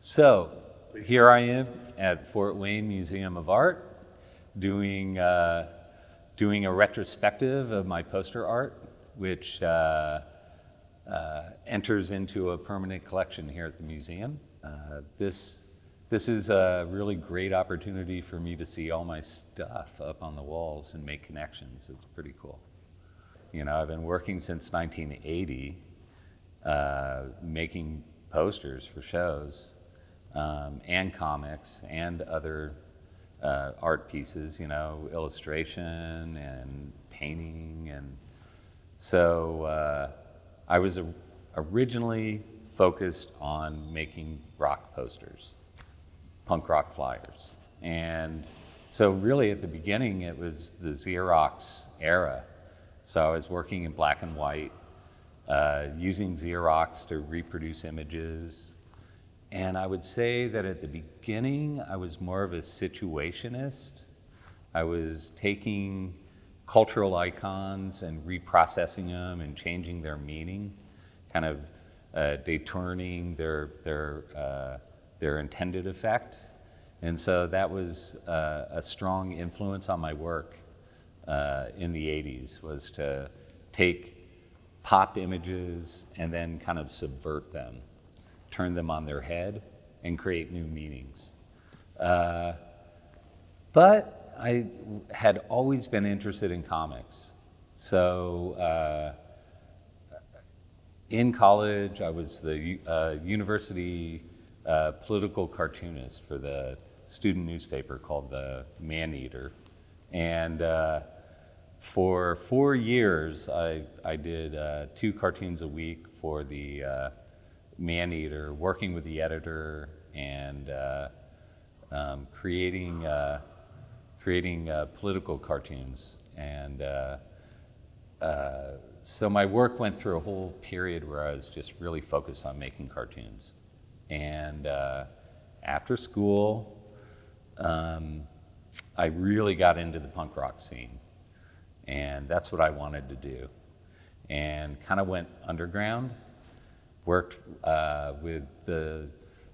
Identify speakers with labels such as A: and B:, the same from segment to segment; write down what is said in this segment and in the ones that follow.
A: So here I am at Fort Wayne Museum of Art doing a retrospective of my poster art, which enters into a permanent collection here at the museum. This is a really great opportunity for me to see all my stuff up on the walls and make connections. It's pretty cool. You know, I've been working since 1980, making posters for shows and comics and other art pieces, you know, illustration and painting. And so I was originally focused on making rock posters, punk rock flyers. And so really at the beginning, it was the Xerox era. So I was working in black and white, using Xerox to reproduce images. And I would say that at the beginning, I was more of a situationist. I was taking cultural icons and reprocessing them and changing their meaning, kind of deturning their intended effect. And so that was a strong influence on my work in the 80s, was to take pop images and then kind of subvert them, turn them on their head and create new meanings. But I had always been interested in comics. So in college, I was the university political cartoonist for the student newspaper called the Man-Eater. And for 4 years, I did 2 cartoons a week for the Man-Eater, working with the editor and creating political cartoons. And so my work went through a whole period where I was just really focused on making cartoons. And after school, I really got into the punk rock scene. And that's what I wanted to do. And kind of went underground, worked with the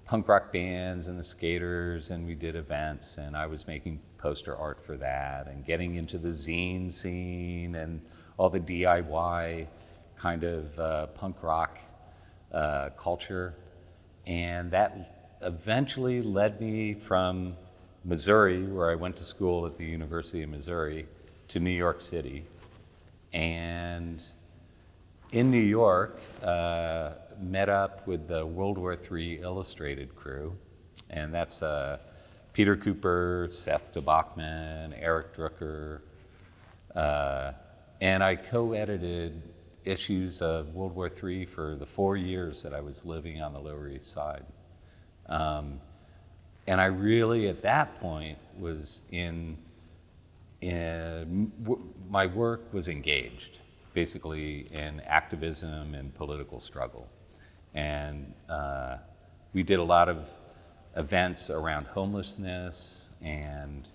A: punk rock bands and the skaters, and we did events, and I was making poster art for that, and getting into the zine scene and all the DIY kind of punk rock culture. And that eventually led me from Missouri, where I went to school at the University of Missouri, to New York City. And in New York, met up with the World War III Illustrated crew. And that's Peter Cooper, Seth DeBachman, Eric Drucker. And I co-edited issues of World War III for the 4 years that I was living on the Lower East Side. And I really, at that point, was my work was engaged, basically in activism and political struggle. And we did a lot of events around homelessness and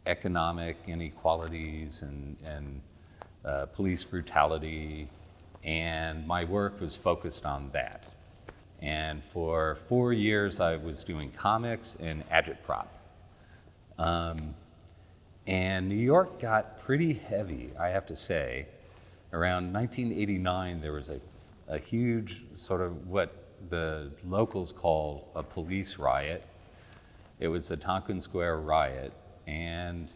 A: economic inequalities and police brutality. And my work was focused on that. And for 4 years, I was doing comics and agitprop. And New York got pretty heavy, I have to say. Around 1989, there was a huge sort of what the locals call a police riot. It was the Tompkins Square riot, and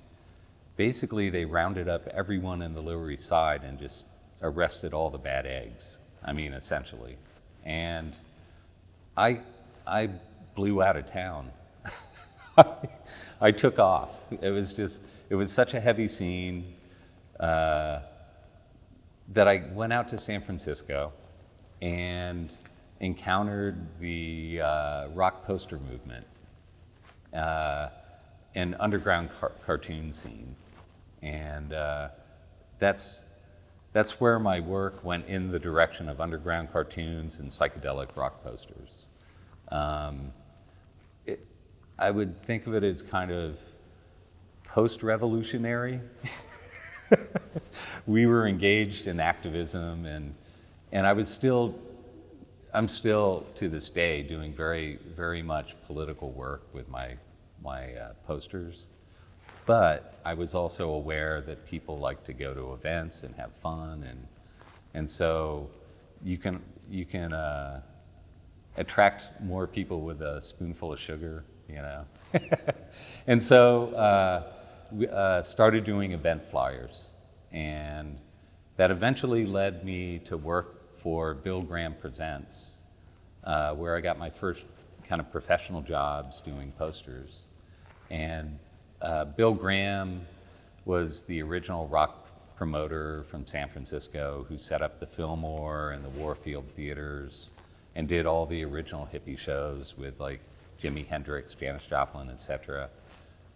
A: basically they rounded up everyone in the Lower East Side and just arrested all the bad eggs, I mean, essentially. And I blew out of town. I took off. It was such a heavy scene that I went out to San Francisco and encountered the rock poster movement, an underground cartoon scene. And that's where my work went, in the direction of underground cartoons and psychedelic rock posters. I would think of it as kind of post-revolutionary. We were engaged in activism, and I was still I'm still to this day doing very, very much political work with my posters, but I was also aware that people like to go to events and have fun, and so you can attract more people with a spoonful of sugar, you know. And so we started doing event flyers, and that eventually led me to work for Bill Graham Presents, where I got my first kind of professional jobs doing posters. And Bill Graham was the original rock promoter from San Francisco who set up the Fillmore and the Warfield theaters and did all the original hippie shows with like Jimi Hendrix, Janis Joplin, etc.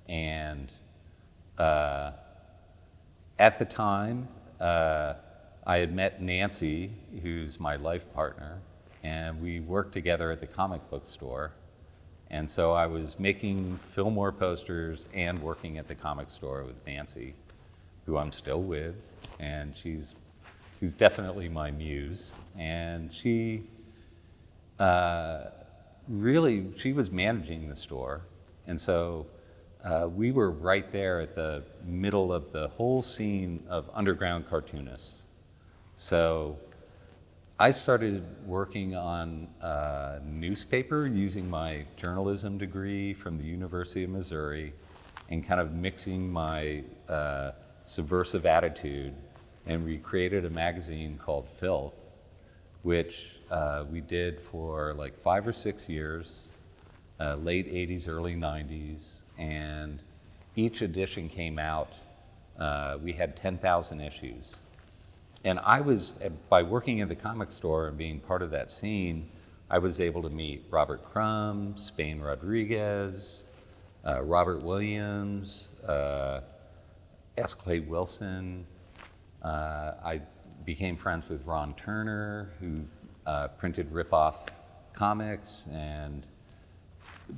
A: And at the time, I had met Nancy, who's my life partner, and we worked together at the comic book store. And so I was making Fillmore posters and working at the comic store with Nancy, who I'm still with, and she's definitely my muse. And she she was managing the store, and so we were right there at the middle of the whole scene of underground cartoonists. So I started working on a newspaper using my journalism degree from the University of Missouri and kind of mixing my subversive attitude, and we created a magazine called Filth, which we did for like 5 or 6 years, late 80s, early 90s, and each edition came out, we had 10,000 issues. And I was, by working at the comic store and being part of that scene, I was able to meet Robert Crumb, Spain Rodriguez, Robert Williams, S. Clay Wilson. I became friends with Ron Turner, who printed rip-off comics, and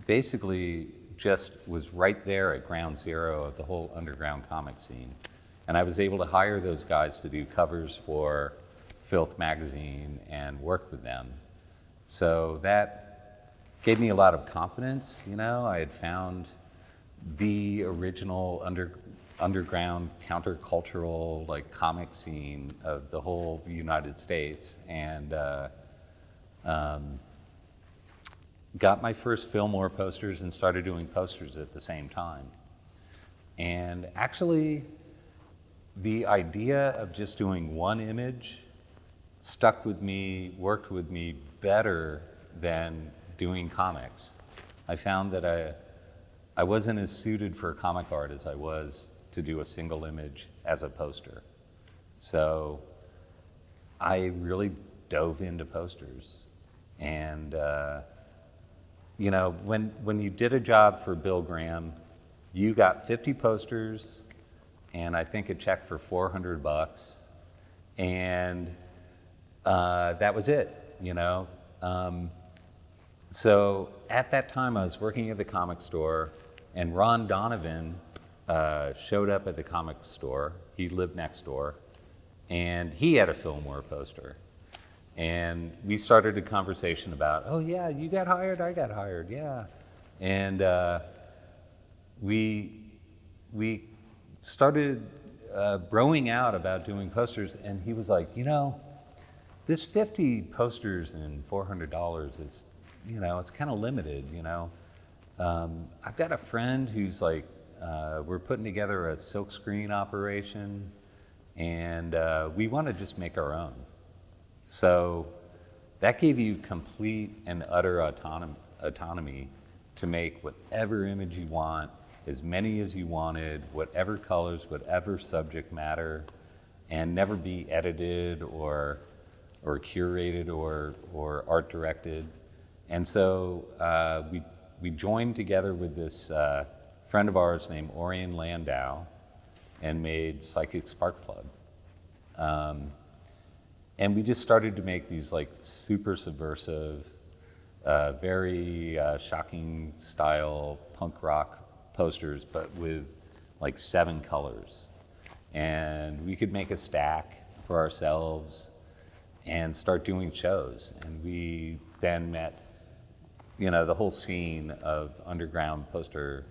A: basically just was right there at ground zero of the whole underground comic scene. And I was able to hire those guys to do covers for Filth magazine and work with them. So that gave me a lot of confidence, you know. I had found the original underground countercultural like comic scene of the whole United States, and got my first Fillmore posters and started doing posters at the same time. And actually, the idea of just doing one image stuck with me, worked with me better than doing comics. I found that I wasn't as suited for comic art as I was to do a single image as a poster. So I really dove into posters. And you know, when you did a job for Bill Graham, you got 50 posters and I think a check for $400, and that was it, you know. So at that time, I was working at the comic store, and Ron Donovan showed up at the comic store. He lived next door, and he had a Fillmore poster. And we started a conversation about, oh yeah, you got hired, I got hired, yeah. And we started broing out about doing posters, and he was like, you know, this 50 posters and $400 is, you know, it's kind of limited, you know. I've got a friend who's like, we're putting together a silkscreen operation, and we want to just make our own. So that gave you complete and utter autonomy to make whatever image you want, as many as you wanted, whatever colors, whatever subject matter, and never be edited or curated or art directed. And so we joined together with this friend of ours named Orion Landau and made Psychic Sparkplug. And we just started to make these like super subversive, very shocking style punk rock posters, but with like 7 colors. And we could make a stack for ourselves. and start doing shows. And we then met, the whole scene of underground poster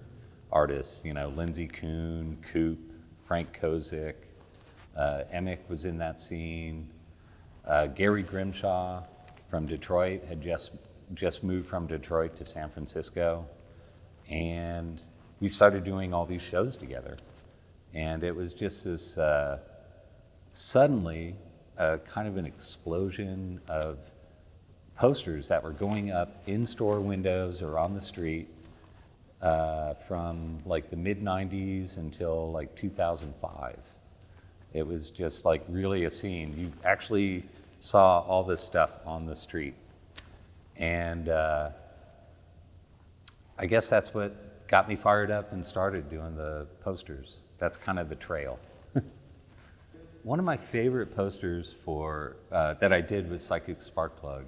A: artists, Lindsay Kuhn, Coop, Frank Kozik, Emick was in that scene. Gary Grimshaw from Detroit had just moved from Detroit to San Francisco. And we started doing all these shows together. And it was just this, suddenly, kind of an explosion of posters that were going up in store windows or on the street from like the mid-90s until like 2005. It was just like really a scene. You actually saw all this stuff on the street. And I guess that's what got me fired up and started doing the posters. That's kind of the trail. One of my favorite posters that I did with Psychic Sparkplug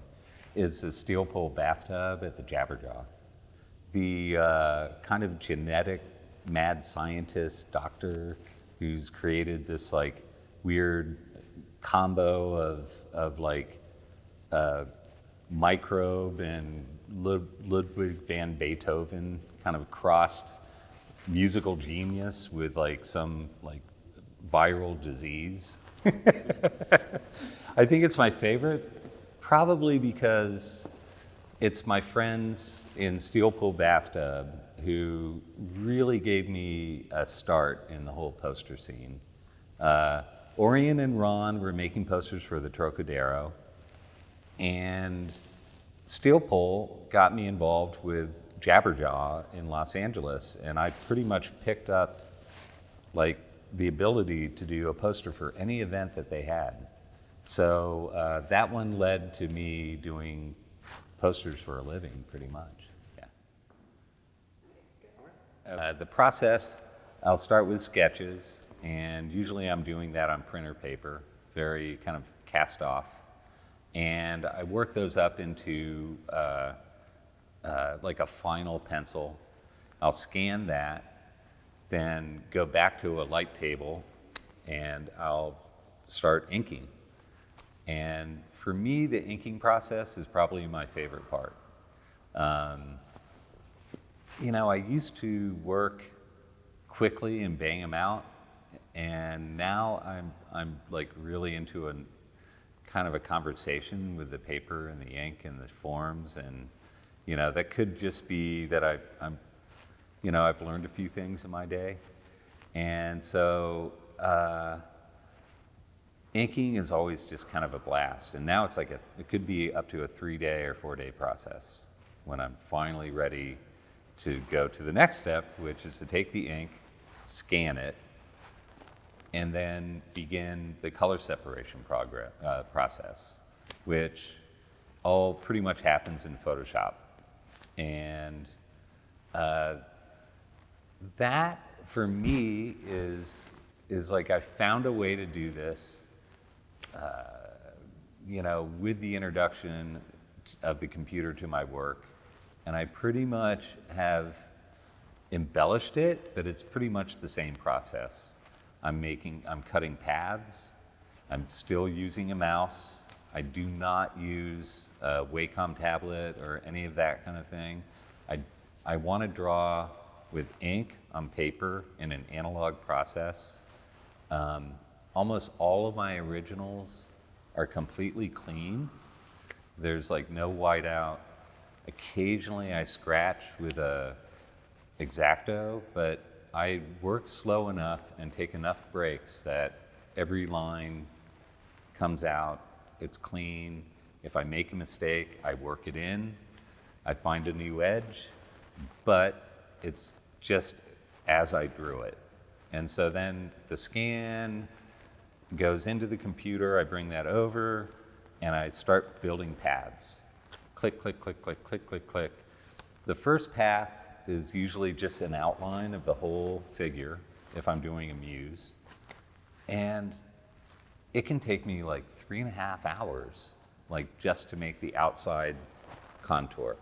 A: is the steel pole bathtub at the Jabberjaw. The kind of genetic mad scientist doctor who's created this like weird combo of like microbe and Ludwig van Beethoven kind of crossed musical genius with like some like viral disease. I think it's my favorite, probably because it's my friends in Steel Pool Bathtub who really gave me a start in the whole poster scene. Orion and Ron were making posters for the Trocadero, and Steel Pole got me involved with Jabberjaw in Los Angeles, and I pretty much picked up like the ability to do a poster for any event that they had. So that one led to me doing posters for a living, pretty much. Yeah. The process, I'll start with sketches, and usually I'm doing that on printer paper, very kind of cast off. And I work those up into like a final pencil. I'll scan that, then go back to a light table, and I'll start inking. And for me, the inking process is probably my favorite part. I used to work quickly and bang them out, and now I'm like really into a kind of a conversation with the paper and the ink and the forms, and that could just be that I've learned a few things in my day, and so inking is always just kind of a blast. And now it's like it could be up to a 3-day or 4-day process when I'm finally ready to go to the next step, which is to take the ink, scan it, and then begin the color separation process, which all pretty much happens in Photoshop. And that for me is like I found a way to do this, with the introduction of the computer to my work, and I pretty much have embellished it, but it's pretty much the same process. I'm cutting paths. I'm still using a mouse. I do not use a Wacom tablet or any of that kind of thing. I want to draw with ink on paper in an analog process. Almost all of my originals are completely clean. There's like no whiteout. Occasionally I scratch with a X-Acto, but I work slow enough and take enough breaks that every line comes out, it's clean. If I make a mistake, I work it in. I find a new edge, but it's just as I drew it. And so then the scan goes into the computer, I bring that over, and I start building paths. Click, click, click, click, click, click, click. The first path is usually just an outline of the whole figure, if I'm doing a muse. And it can take me like 3.5 hours, like just to make the outside contour.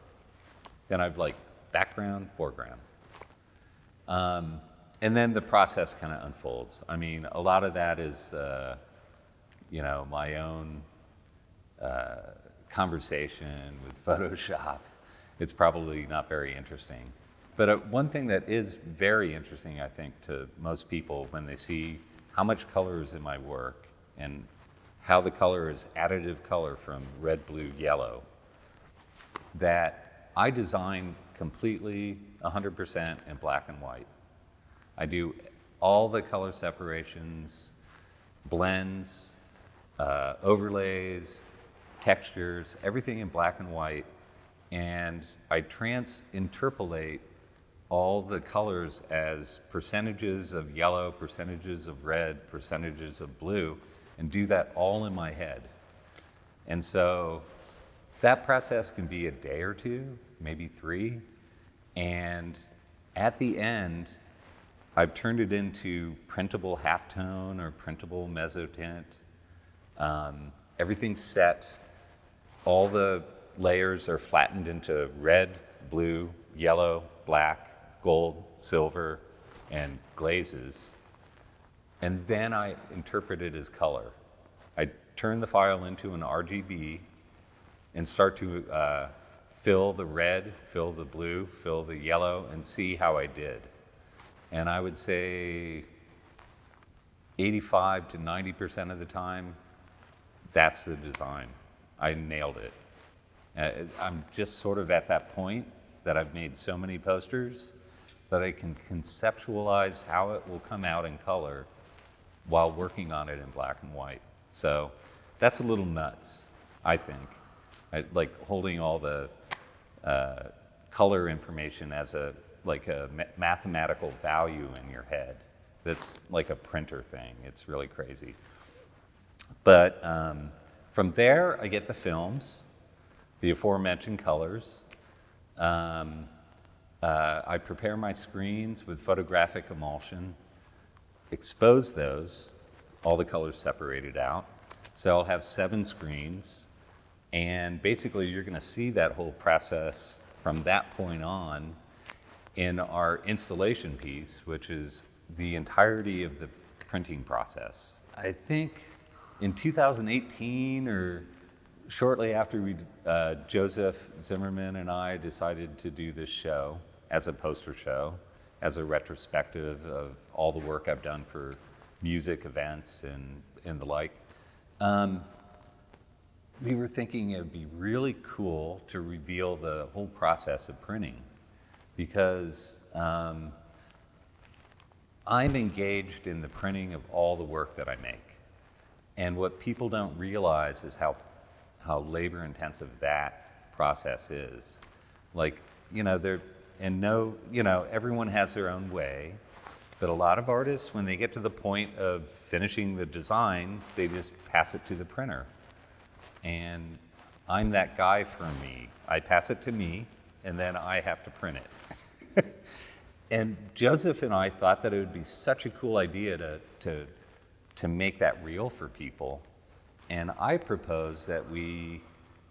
A: Then I've like background, foreground. And then the process kind of unfolds. I mean, a lot of that is, my own conversation with Photoshop, it's probably not very interesting. But one thing that is very interesting, I think, to most people when they see how much color is in my work and how the color is additive color from red, blue, yellow, that I design completely 100% in black and white. I do all the color separations, blends, overlays, textures, everything in black and white, and I interpolate all the colors as percentages of yellow, percentages of red, percentages of blue, and do that all in my head. And so that process can be a day or two, maybe 3, and at the end, I've turned it into printable halftone or printable mezzotint. Everything's set. All the layers are flattened into red, blue, yellow, black, gold, silver, and glazes. And then I interpret it as color. I turn the file into an RGB and start to fill the red, fill the blue, fill the yellow, and see how I did. And I would say 85 to 90% of the time, that's the design. I nailed it. I'm just sort of at that point that I've made so many posters that I can conceptualize how it will come out in color while working on it in black and white. So that's a little nuts, I think. Like holding all the color information as a mathematical value in your head. That's like a printer thing. It's really crazy. But from there, I get the films, the aforementioned colors. I prepare my screens with photographic emulsion, expose those, all the colors separated out. So I'll have 7 screens, and basically you're gonna see that whole process from that point on in our installation piece, which is the entirety of the printing process. I think in 2018 or shortly after Josef Zimmerman and I decided to do this show as a poster show, as a retrospective of all the work I've done for music events and the like. We were thinking it would be really cool to reveal the whole process of printing, because I'm engaged in the printing of all the work that I make. And what people don't realize is how labor intensive that process is. Like, everyone has their own way, but a lot of artists, when they get to the point of finishing the design, they just pass it to the printer. And I'm that guy for me. I pass it to me, and then I have to print it. And Josef and I thought that it would be such a cool idea to make that real for people. And I proposed that we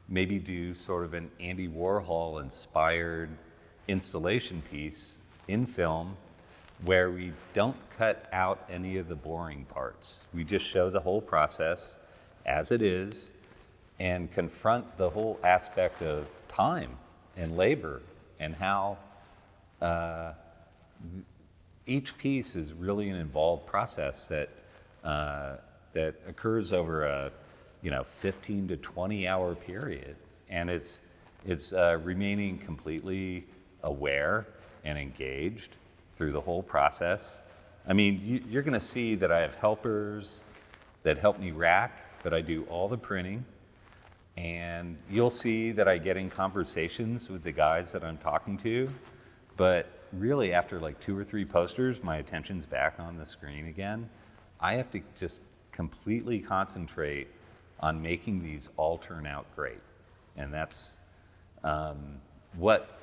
A: maybe do sort of an Andy Warhol inspired installation piece in film where we don't cut out any of the boring parts. We just show the whole process as it is and confront the whole aspect of time and labor and how each piece is really an involved process that occurs over a 15 to 20 hour period, and it's remaining completely aware and engaged through the whole process. I mean, you're going to see that I have helpers that help me rack, but I do all the printing, and you'll see that I get in conversations with the guys that I'm talking to, but really after like 2 or 3 posters, my attention's back on the screen again. I have to just completely concentrate on making these all turn out great. And that's what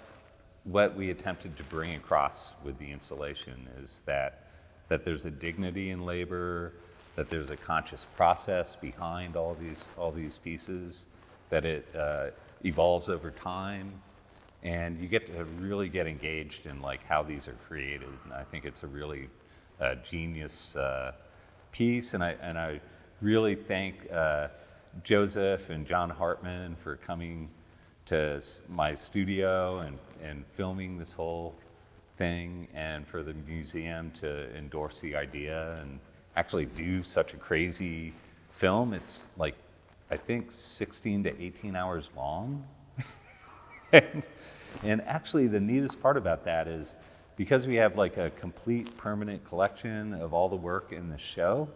A: we attempted to bring across with the installation, is that there's a dignity in labor, that there's a conscious process behind all these pieces, that it evolves over time, and you get to really get engaged in like how these are created. And I think it's a really genius piece, and I really thank Joseph and John Hartman for coming to my studio and filming this whole thing, and for the museum to endorse the idea and actually do such a crazy film. It's like, I think 16 to 18 hours long. and actually the neatest part about that is because we have like a complete permanent collection of all the work in the show,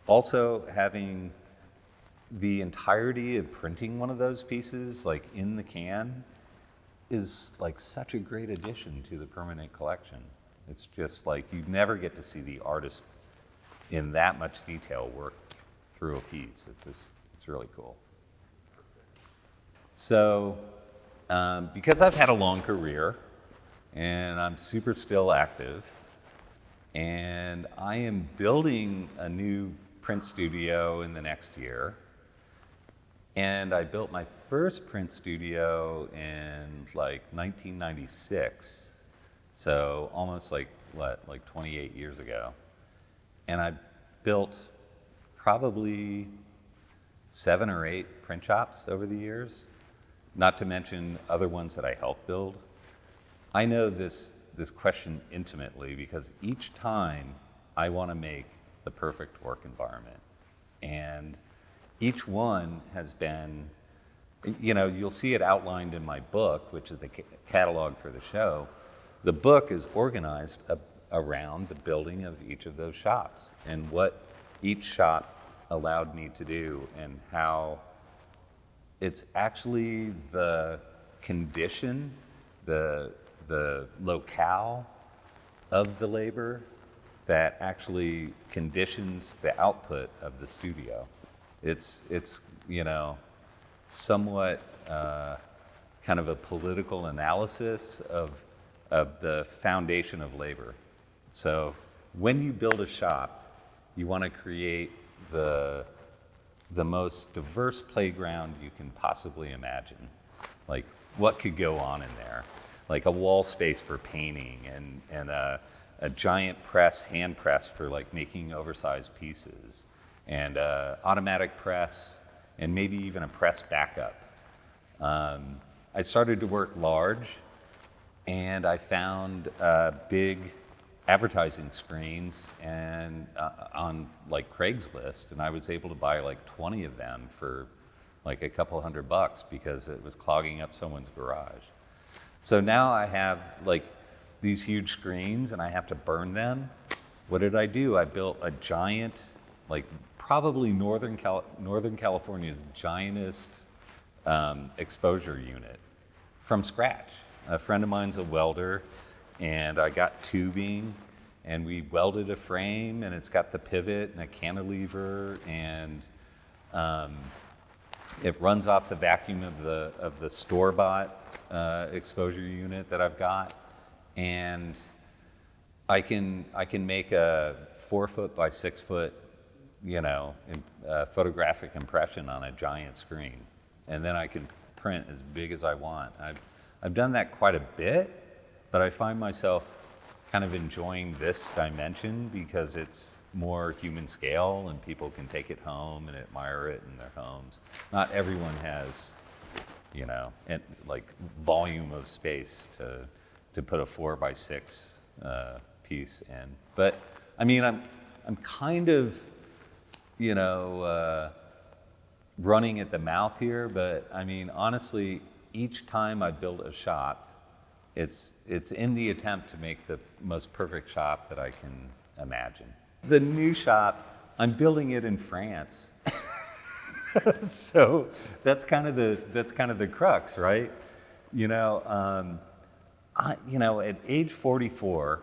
A: also having the entirety of printing one of those pieces like in the can is like such a great addition to the permanent collection. It's just like you never get to see the artist in that much detail work through a piece. It's really cool. So because I've had a long career and I'm super still active, and I am building a new print studio in the next year. And I built my first print studio in like 1996. So almost like 28 years ago. And I built probably 7 or 8 print shops over the years, not to mention other ones that I helped build. I know this question intimately because each time I want to make the perfect work environment. And each one has been, you'll see it outlined in my book, which is the catalog for the show. The book is organized around the building of each of those shops and what each shop allowed me to do, and how it's actually the condition, the locale of the labor that actually conditions the output of the studio. It's somewhat kind of a political analysis of the foundation of labor. So when you build a shop, you want to create the most diverse playground you can possibly imagine. Like, what could go on in there? Like a wall space for painting, and a giant hand press for like making oversized pieces, and automatic press, and maybe even a press backup. I started to work large, and I found big advertising screens and on like Craigslist, and I was able to buy like 20 of them for like a couple $100 because it was clogging up someone's garage. So now I have like these huge screens and I have to burn them. What did I do? I built a giant, like probably Northern California's giantest exposure unit from scratch. A friend of mine's a welder, and I got tubing, and we welded a frame, and it's got the pivot and a cantilever, and it runs off the vacuum of the store-bought exposure unit that I've got, and I can make a 4-foot by 6-foot, photographic impression on a giant screen, and then I can print as big as I want. I've done that quite a bit, but I find myself kind of enjoying this dimension because it's more human scale and people can take it home and admire it in their homes. Not everyone has, and like volume of space to put a 4x6 piece in. But I mean, I'm kind of, running at the mouth here, but I mean, honestly, each time I build a shop, it's in the attempt to make the most perfect shop that I can imagine. The new shop, I'm building it in France. So that's kind of the crux, right? At age 44,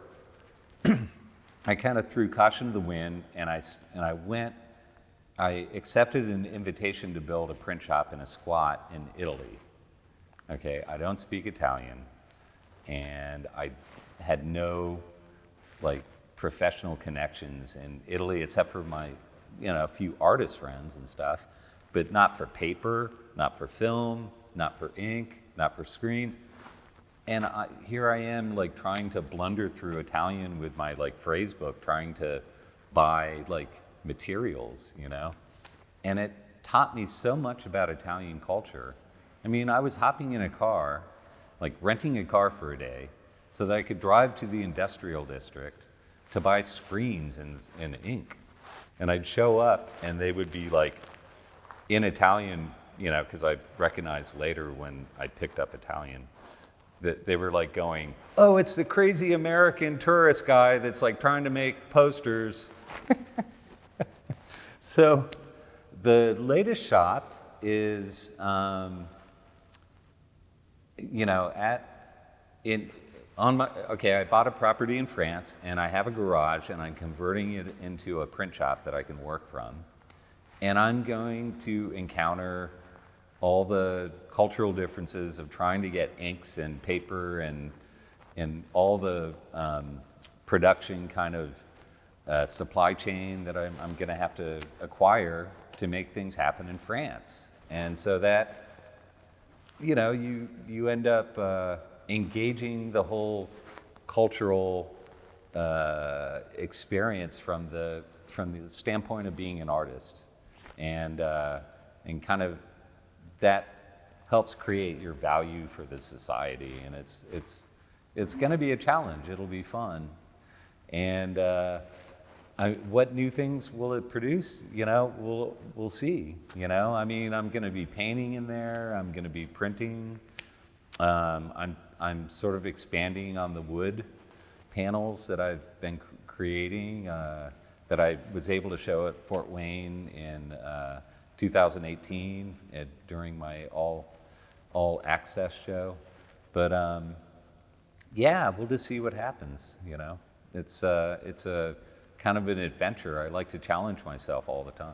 A: I kind of threw caution to the wind, and I accepted an invitation to build a print shop in a squat in Italy. Okay, I don't speak Italian, and I had no professional connections in Italy except for my a few artist friends and stuff, but not for paper, not for film, not for ink, not for screens. And here I am trying to blunder through Italian with my phrase book, trying to buy materials, and taught me so much about Italian culture. I mean, I was hopping in a car, like renting a car for a day, so that I could drive to the industrial district to buy screens and ink. And I'd show up and they would be like in Italian, you know, because I recognized later when I picked up Italian, that they were like going, oh, it's the crazy American tourist guy that's like trying to make posters. So the latest shop is, you know, I bought a property in France and I have a garage and I'm converting it into a print shop that I can work from. And I'm going to encounter all the cultural differences of trying to get inks and paper and all the production kind of supply chain that I'm going to have to acquire to make things happen in France. And so that, you know, you end up engaging the whole cultural experience from the standpoint of being an artist, and kind of that helps create your value for the society, and it's going to be a challenge. It'll be fun, and what new things will it produce? You know, we'll see. You know, I mean, I'm going to be painting in there. I'm going to be printing. I'm sort of expanding on the wood panels that I've been creating, that I was able to show at Fort Wayne in 2018 during my all access show. But yeah, we'll just see what happens. You know, it's a kind of an adventure. I like to challenge myself all the time.